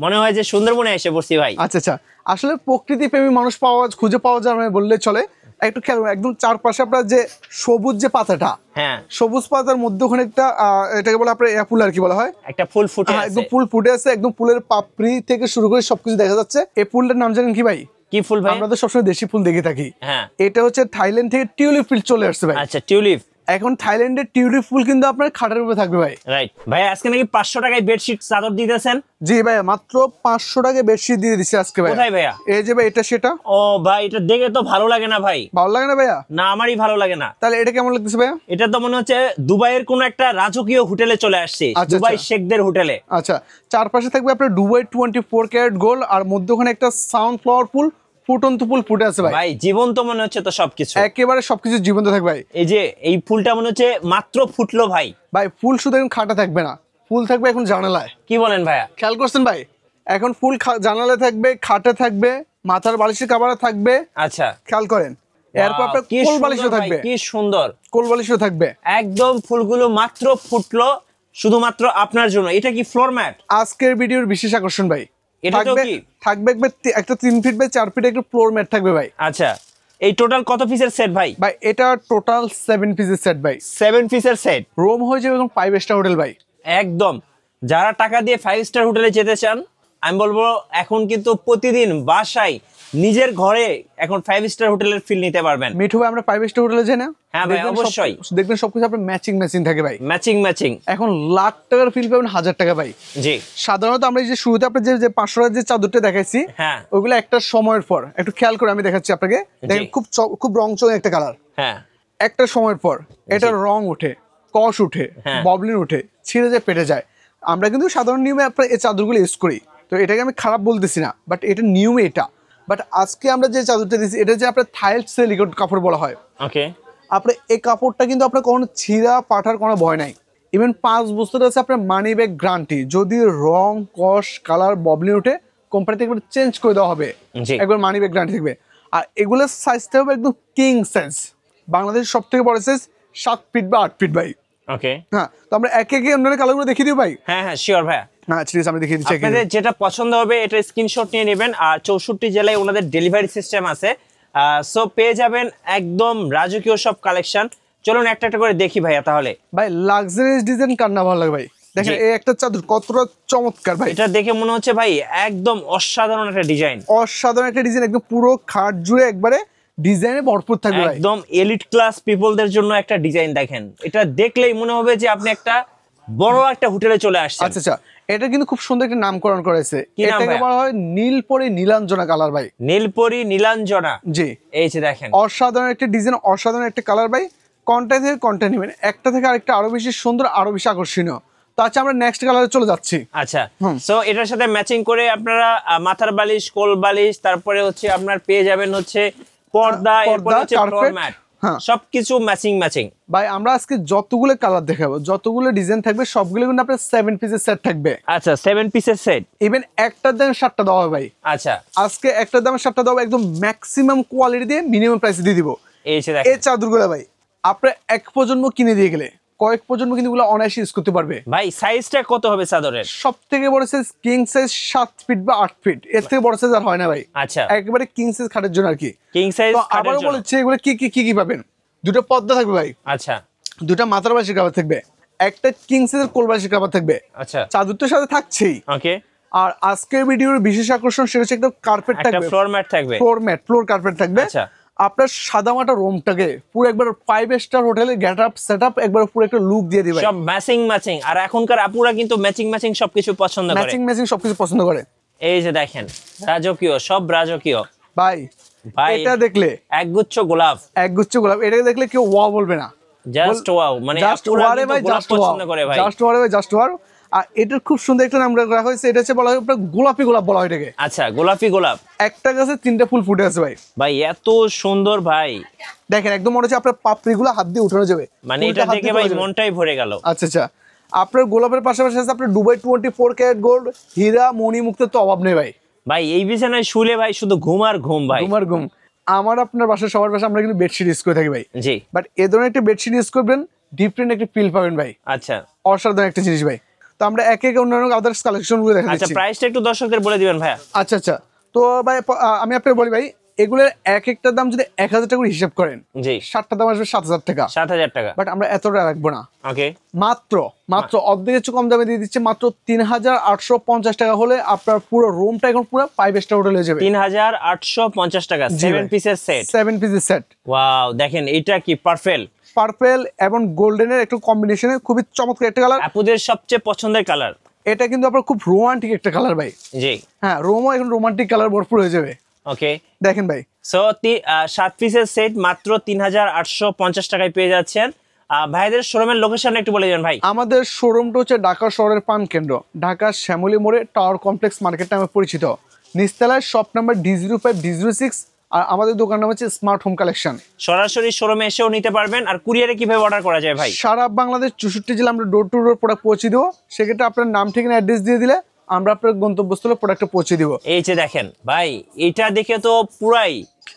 মনে হয় যে সুন্দরবনে এসে বসছি ভাই। আচ্ছা আচ্ছা, আসলে প্রকৃতি প্রেমী মানুষ খুঁজে পাওয়া যাবে বললে চলে। একটু খেয়াল করুন, একদম চারপাশে আপনার যে সবুজ যে পাতাটা, হ্যাঁ সবুজ পাতার মধ্যে ওখানে একটা এটাকে বলে আপনার ফুল আর কি বলা হয়, একটা ফুল ফুটে আছে। একদম ফুল ফুটে আছে, একদম ফুলের পাপড়ি থেকে শুরু করে সবকিছু দেখা যাচ্ছে। এই ফুলটার নাম জানেন কি ভাই? কি ফুল ভাই? আমরা তো সবসময় দেশি ফুল দেখে থাকি, হ্যাঁ এটা হচ্ছে থাইল্যান্ড থেকে টিউলিপ ফুল চলে আসছে ভাই। আচ্ছা টিউলিপ। এখন থাইল্যান্ডের টিউলিপ ফুল কিন্তু আপনার খাটের উপরে থাকবে ভাই। রাইট ভাই, আজকে নাকি 500 টাকায় বেডশিট চাদর দিতেছেন? জি ভাই, মাত্র 500 টাকায় বেডশিট দিয়ে দিচ্ছি আজকে ভাই। কোথায় ভাইয়া? এই যে ভাই এটা সেটা। ও ভাই, এটা দেখে তো ভালো লাগে না ভাই। ভালো লাগে না ভাইয়া? না, আমারই ভালো লাগে না। তাহলে এটা কেমন লাগতেছে ভাইয়া? এটা তো মনে হচ্ছে দুবাইয়ের কোন একটা রাজকীয় হোটেলে চলে আসছে, আচ্ছা, দুবাই আচ্ছা। শেখদের হোটেলে। আচ্ছা, চারপাশে থাকবে আপনার দুবাই 24 ক্যারেট গোল্ড, আর মধ্যখানে একটা সানফ্লাওয়ার ফুল, ফুটন্ত ফুল ফুটে আছে ভাই। ভাই জীবন্ত মনে হচ্ছে তো সবকিছু, একেবারে সবকিছু জীবন্ত থাকবে ভাই। এই যে এই ফুলটা মনে হচ্ছে মাত্র ফুটলো ভাই। ভাই ফুল শুধু এখন খাটা থাকবে না, ফুল থাকবে এখন জানালায়। কি বলেন ভাইয়া? খেয়াল করছেন ভাই? এখন ফুল জানালায় থাকবে, খাটে থাকবে, মাথার বালিশের কাভারে থাকবে। আচ্ছা খেয়াল করেন। এরপর আপনার কি কোল সুন্দর বালিশও ভাই, থাকবে, কি সুন্দর কোল বালিশও থাকবে। একদম ফুলগুলো মাত্র ফুটলো শুধুমাত্র আপনার জন্য। এটা কি ফ্লোর ম্যাট? আজকের ভিডিওর বিশেষ আকর্ষণ ভাই, এটা তো কি থাকবে একটা 3 ফিট বাই 4 ফিট একটা ফ্লোর ম্যাট থাকবে ভাই। আচ্ছা, এই টোটাল কত পিসের সেট ভাই? ভাই এটা টোটাল 7 পিসের সেট ভাই। 7 পিসের সেট। রুম হয়ে যাবে এখন 5 স্টার হোটেল ভাই। একদম, যারা টাকা দিয়ে 5 স্টার হোটেলে যেতে চান, আমি বলবো এখন কিন্তু প্রতিদিন বাসায় নিজের ঘরে এখন 5 স্টার হোটেলের ফিল নিতে পারবেন। মিঠু ভাই, আমরা 5 স্টার হোটেলে যাই না? হ্যাঁ ভাই, অবশ্যই। দেখবেন সবকিছু আপনার ম্যাচিং থাকে ভাই। ম্যাচিং। এখন লাখ টাকার ফিল পাবেন 1000 টাকা ভাই। জি। সাধারণত আমরা এই যে শুরুতে আপনার যে 500 টাকার যে চাদরটা দেখাইছি, হ্যাঁ ওগুলো একটা সময়ের পর একটু খেয়াল করে আমি দেখাচ্ছি আপনাকে। দেখেন খুব রংচং একটা কালার। হ্যাঁ, একটা সময়ের পর এটা রং উঠে, কষ উঠে, হ্যাঁ। ববলিন উঠে, ছিঁড়ে যায়, পেটে যায়। আমরা কিন্তু সাধারণ নিয়মে আপনার এই চাদরগুলো ইউজ করি, তো এটাকে আমি খারাপ বলতেছি না, বাট এটা নিয়মে এটা। বাট আজকে আমরা যে চাদরটা দিচ্ছি এটা যে আপনার থাইল্যান্ড সিলিকন কাপড় বলা হয়। ওকে। আপনার এই কাপড়টা কিন্তু আপনার কোনো ছিঁড়া পাঠার কোনো ভয় নাই। ইভেন 5 বছর আছে আপনার মানি ব্যাগ গ্যারান্টি। যদি রং, কষ, কালার, ববলিন উঠে, কোম্পানি থেকে চেঞ্জ করে দেওয়া হবে। একবার মানি ব্যাগ গ্যারান্টি থাকবে। আর এগুলোর সাইজটা হবে একদম কিং সাইজ, বাংলাদেশের সব থেকে বড় সাইজ 7 ফিট বা 8 ফিট ভাই। ওকে। হ্যাঁ, তো আমরা একে আপনাদের কালারগুলো দেখিয়ে দিই ভাই। হ্যাঁ শিওর ভাইয়া। হ্যাঁ ঠিক আছে, আমি দেখিয়ে দিচ্ছি। আপনাদের যেটা পছন্দ হবে এটা স্ক্রিনশট নিয়ে নেবেন। আর 64 জেলায় ওনাদের ডেলিভারি সিস্টেম আছে, সো পেয়ে যাবেন একদম রাজকীয় সব কালেকশন। চলুন একটা একটা করে দেখি ভাইয়া। তাহলে ভাই লাক্সারিয়াস ডিজাইন কার না ভালো লাগে ভাই? দেখেন এই একটা চাদর কতটা চমৎকার ভাই। এটা দেখে মনে হচ্ছে ভাই একদম অসাধারণ একটা ডিজাইন। অসাধারণ একটা ডিজাইন, একদম পুরো খাট জুড়ে একবারে ডিজাইনে ভরপুর থাকবে ভাই। একদম এলিট ক্লাস পিপলদের জন্য একটা ডিজাইন। দেখেন এটা দেখলেই মনে হবে যে আপনি একটা বড় একটা হোটেলে চলে আসছেন। আচ্ছা আচ্ছা, এটা কিন্তু খুব সুন্দর একটা নামকরণ করেছে। এটাকে বলা হয় নীলপরি নীলাঞ্জনা কালার ভাই। নীলপরি নীলাঞ্জনা। জি, এই যে দেখেন অসাধারণ একটা ডিজাইন, অসাধারণ একটা কালার ভাই। কোনটা থেকে কোনটা নেবেন, একটা থেকে আরেকটা আরো বেশি সুন্দর, আরো বেশি আকর্ষণীয়। তো আচ্ছা, আমরা নেক্সট কালারে চলে যাচ্ছি। আচ্ছা, সো এটার সাথে ম্যাচিং করে আপনারা মাথার বালিশ, কোল বালিশ, তারপরে হচ্ছে আপনার পেয়ে যাবেন হচ্ছে পর্দা, এরপর হচ্ছে ফ্লোর ম্যাট, সবকিছু ম্যাচিং। ভাই আমরা আজকে যতগুলো কালার দেখাবো, যতগুলো ডিজাইন থাকবে, সবগুলো কিন্তু আপনার 7 পিসের সেট থাকবে। আচ্ছা, 7 পিসের সেট। ইভেন একটার দামে 7টা দেওয়া হবে ভাই। আচ্ছা, আজকে একটার দামে 7টা দেওয়া, একদম ম্যাক্সিমাম কোয়ালিটি দিয়ে মিনিমাম প্রাইসে দিয়ে দিব। এই যে দেখেন এই চাদরগুলো ভাই আপনার এক প্রজন্ম কিনে দিয়ে গেলে কয়েক প্রজন্ম কিন্তু এগুলো অনায়াসে ইউজ করতে পারবে। ভাই সাইজটা কত হবে চাদরের? সব থেকে বড় সাইজ কিং সাইজ 7 ফিট বা 8 ফিট, এর থেকে বড় সাইজ আর হয় না ভাই। আচ্ছা, একেবারে কিং সাইজ খাটের জন্য আর কি। কিং সাইজ খাটের আবারও জন্য বলেছি এগুলো কি পাবেন। দুটো পর্দা থাকবে ভাই। আচ্ছা, দুটো মাথার বালিশের কভার থাকবে, একটা কিং সাইজের কোল বালিশের কভার থাকবে। আচ্ছা, চাদরটার সাথে থাকছেই। ওকে। আর আজকের ভিডিওর বিশেষ আকর্ষণ সেটা হচ্ছে একটা কার্পেট থাকবে, একটা ফ্লোর ম্যাট থাকবে, ফ্লোর কার্পেট থাকবে। আচ্ছা, আপনার সাদামাটা রুমটাকে পুরো একবার 5 স্টার হোটেলে গেট আপ সেট আপ একবার পুরো একটা লুক দিয়ে দিবে। সব ম্যাচিং। আর এখনকার আপুরা কিন্তু ম্যাচিং সবকিছু পছন্দ করে, ম্যাচিং সবকিছু পছন্দ করে। এই যে দেখেন রাজকীয়, সব রাজকীয় ভাই। এটা দেখলে একগুচ্ছ গোলাপ, এটাকে দেখলে কেউ ওয়াও বলবে না, জাস্ট ওয়াও। মানে আপুরা কিন্তু গোলাপ পছন্দ করে ভাই, জাস্ট ওয়াও। আর এটার খুব সুন্দর একটা নাম রাখা হয়েছে, এটা হচ্ছে বলা হয় আপনার গোলাপি গোলাপ বলা হয় এটাকে। আচ্ছা, গোলাপি গোলাপ। একটা গাছে 3টা ফুল ফুটে আছে ভাই। এত সুন্দর ভাই, দেখেন একদম মনে হচ্ছে আপনার পাপড়িগুলো হাত দিয়ে উঠানো যাবে, মানে এটা দেখে ভাই মনটাই ভরে গেল। আচ্ছা, আপনার গোলাপের পাশাপাশি আছে আপনার দুবাই 24 ক্যারেট গোল্ড, হীরা মণি মুক্তের তো অভাব নেই ভাই। এই বিছানায় শুলে ভাই শুধু ঘুম আর ঘুম ভাই, ঘুম। আমার আপনার বাসায় সবার বাসায় আমরা কিন্তু বেডশিট ইউজ করে থাকি ভাই। জি, বাট এ ধরনের একটা বেডশিট ইউজ করবেন, ডিফারেন্ট একটা ফিল পাবেন ভাই। আচ্ছা, অসাধারণ একটা জিনিস ভাই। তো আমরা এক এক অন্যান্য আদার্স কালেকশন গুলো দেখা আচ্ছা দিচ্ছি। প্রাইসটা একটু দর্শকদের বলে দিবেন ভাইয়া। আচ্ছা তো ভাই আমি আপনাকে বলি ভাই, এগুলোর এক একটা দাম যদি 1000 টাকা করে হিসাব করেন, জি 60টা দাম আসবে 7000 টাকা। 7000 টাকা। বাট আমরা এতটা রাখবো না, ওকে মাত্র অর্ধেক একটু কম দামে দিয়ে দিচ্ছে, মাত্র 3850 টাকা হলে আপনার পুরো রুমটা এখন পুরো 5 স্টার হোটেল হয়ে যাবে। 3850 টাকা 7 পিসের সেট। 7 পিসের সেট। ওয়াও দেখেন এটা কি পার্পল এবং গোল্ডেনের একটু কম্বিনেশনে খুবই চমৎকার একটা কালার, আপুদের সবচেয়ে পছন্দের কালার। এটা কিন্তু আপনার খুব রোমান্টিক একটা কালার ভাই। জি হ্যাঁ, রোমও এখন রোমান্টিক কালার ভরপুর হয়ে যাবে। ওকে দেখেন ভাই, সো 7 পিসের সেট মাত্র 3850 টাকায় পেয়ে যাচ্ছেন। ভাইদের শোরুমের লোকেশন একটু বলে দিবেন ভাই। আমাদের শোরুমটা হচ্ছে ঢাকা শহরের প্রাণকেন্দ্র, ঢাকা শ্যামলী মোড়ে টাওয়ার কমপ্লেক্স মার্কেট নামে পরিচিত। নিচতলায় শপ নাম্বার D05 D06, আর আমাদের দোকান নাম হচ্ছে স্মার্ট হোম কালেকশন। সরাসরি শোরুমে এসেও নিতে পারবেন। আর কুরিয়ারে কিভাবে অর্ডার করা যায় ভাই? সারা বাংলাদেশ 64 জেলা আমরা ডোর টু ডোর প্রোডাক্ট পৌঁছে দেবো। সেক্ষেত্রে আপনার নাম ঠিকানা অ্যাড্রেস দিয়ে দিলে আমরা আপনার গন্তব্যস্থলে প্রোডাক্টটা পৌঁছে দিব। এই যে দেখেন ভাই, এটা দেখে তো পুরাই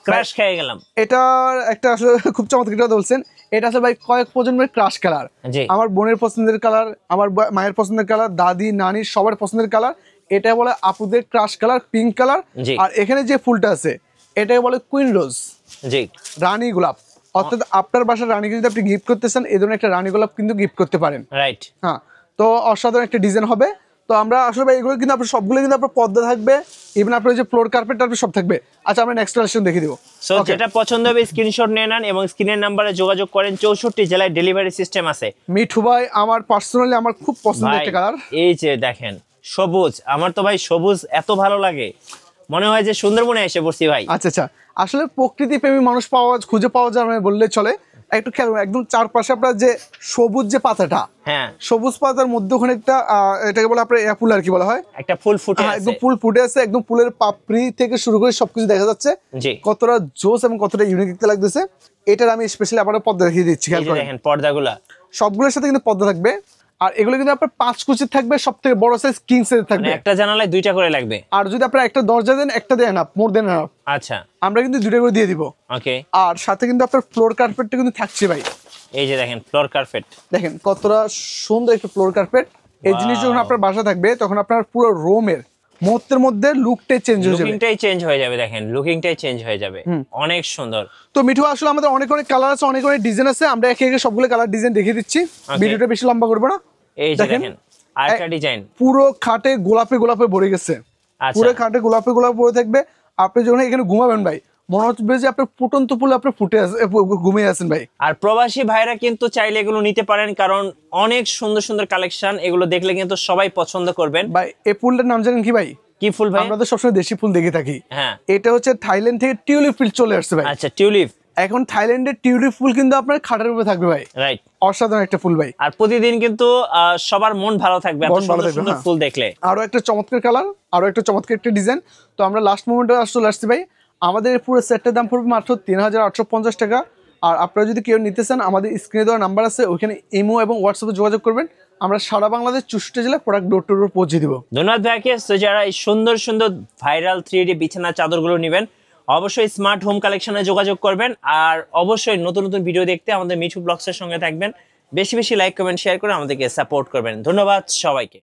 ক্র্যাশ খেয়ে গেলাম। এটার একটা আসলে খুব চমৎকার কথা বলছেন, এটা আসলে ভাই কয়েক প্রজন্মের ক্রাশ কালার। আমার বোনের পছন্দের কালার, আমার মায়ের পছন্দের কালার, দাদি নানি সবার পছন্দের কালার। এটা বলে আপুদের ক্রাশ কালার, পিঙ্ক কালার। আর এখানে যে ফুলটা আছে এটাকে বলে কুইন রোজ, জি রানী গোলাপ। অর্থাৎ আপনার বাসার রানীকে যদি আপনি গিফট করতে চান, এই ধরনের একটা রানী গোলাপ কিন্তু গিফট করতে পারেন। রাইট। হ্যাঁ, তো অসাধারণ একটা ডিজাইন হবে। তো আমরা আসলে ভাই এগুলো কিন্তু আপনার সবগুলো কিন্তু আপনার পর্দা থাকবে, ইভেন আপনার যে ফ্লোর কার্পেট টার্পেট সব থাকবে। আচ্ছা, আমরা নেক্সট কালেকশন দেখিয়ে দিব। সো যেটা পছন্দ হবে স্ক্রিনশট নিয়ে নেন এবং স্ক্রিনের নাম্বারে যোগাযোগ করেন। 64 জেলায় ডেলিভারি সিস্টেম আছে। মিঠু ভাই, আমার পার্সোনালি আমার খুব পছন্দের একটা কালার। এই যে দেখেন সবুজ, আমার তো ভাই সবুজ এত ভালো লাগে, মনে হয় যে সুন্দরবনে এসে পড়ছি ভাই। আচ্ছা, আসলে প্রকৃতি প্রেমী মানুষ খুঁজে পাওয়া যায় না বললে চলে। একটু খেয়াল করুন, একদম চারপাশে আপনার যে সবুজ যে পাতাটা, হ্যাঁ সবুজ পাতার মধ্যে ওখানে একটা এটাকে বলে আপনার ফুল আর কি বলা হয়, একটা ফুল ফুটে আছে। একদম ফুল ফুটে আছে, একদম ফুলের পাপড়ি থেকে শুরু করে সবকিছু দেখা যাচ্ছে। জি কতটা জোস এবং কতটা ইউনিক দেখতে লাগতেছে। এটার আমি স্পেশালি আপনার পর্দা দেখিয়ে দিচ্ছি। খেয়াল করেন দেখেন পর্দাগুলা সবগুলোর সাথে কিন্তু পর্দা থাকবে। আর এগুলো কিন্তু আপনার 5 কুচির থাকবে, সব থেকে বড় সাইজ কিং সাইজ থাকবে। একটা জানালায় 2টা করে লাগবে। আর যদি আপনারা একটা দরজা দেন, একটা দেন না, মোর দেন না। আচ্ছা, আমরা কিন্তু 2টা করে দিয়ে দিব। ওকে। আর সাথে কিন্তু আপনার ফ্লোর কার্পেটটা কিন্তু থাকছে ভাই। এই যে দেখেন ফ্লোর কার্পেট, দেখেন কতটা সুন্দর একটা ফ্লোর কার্পেট। এই জিনিস যখন আপনার বাসা থাকবে, তখন আপনার পুরো রুমের মুহূর্তের মধ্যে লুকটাই চেঞ্জ হয়ে যাবে। লুকিংটাই চেঞ্জ হয়ে যাবে। দেখেন লুকিংটাই চেঞ্জ হয়ে যাবে, অনেক সুন্দর। তো মিঠু, আসলে আমাদের অনেক কালার আছে, অনেক ডিজাইন আছে। আমরা একে একে সবগুলো কালার ডিজাইন দেখিয়ে দিচ্ছি, ভিডিওটা বেশি লম্বা করবো না। এই যে দেখেন আরেকটা ডিজাইন, পুরো খাটে গোলাপে গোলাপে ভরে গেছে। পুরো খাটে গোলাপে গোলাপে ভরে থাকবে। আপনি যখন এখানে ঘুমাবেন ভাই, মনে হচ্ছে যে আপনার ফুটন্ত ফুলে আপনি ঘুমিয়ে আছেন ভাই। আর প্রবাসী ভাইরা কিন্তু চাইলে এগুলো নিতে পারেন, কারণ অনেক সুন্দর সুন্দর কালেকশন। এগুলো দেখলে কিন্তু সবাই পছন্দ করবেন। ভাই এই ফুলটার নাম জানেন কি ভাই? কি ফুল ভাই? আমরা তো সবসময় দেশি ফুল দেখে থাকি। হ্যাঁ, এটা হচ্ছে থাইল্যান্ড থেকে টিউলিপ ফুল চলে আসছে ভাই। আচ্ছা, টিউলিপ। এখন থাইল্যান্ডের টিউলিপ ফুল কিন্তু আপনার খাটের উপরে থাকবে ভাই। রাইট, অসাধারণ একটা ফুল ভাই। আর প্রতিদিন কিন্তু সবার মন ভালো থাকবে এত সুন্দর সুন্দর ফুল দেখলে। আরো একটা চমৎকার কালার, আরো একটা চমৎকার একটা ডিজাইন। তো আমরা লাস্ট মোমেন্টে চলে আসছি ভাই। আমাদের পুরো সেটটার দাম পড়বে মাত্র 3850 টাকা। আর আপনারা যদি কেউ নিতে চান, আমাদের স্ক্রিনে দেওয়া নাম্বার আছে, ওইখানে ইমো এবং হোয়াটসঅ্যাপে যোগাযোগ করবেন। আমরা সারা বাংলাদেশ 64 জেলায় প্রোডাক্ট ডোর টু ডোর পৌঁছে দিব। ধন্যবাদ ভাইকে। তো যারা এই সুন্দর সুন্দর ভাইরাল 3D বিছানা চাদরগুলো নেবেন, অবশ্যই স্মার্ট হোম কালেকশনে যোগাযোগ করবেন। আর অবশ্যই নতুন নতুন ভিডিও দেখতে আমাদের মিঠু ব্লগসের সঙ্গে থাকবেন। বেশি বেশি লাইক কমেন্ট শেয়ার করে আমাদেরকে সাপোর্ট করবেন। ধন্যবাদ সবাইকে।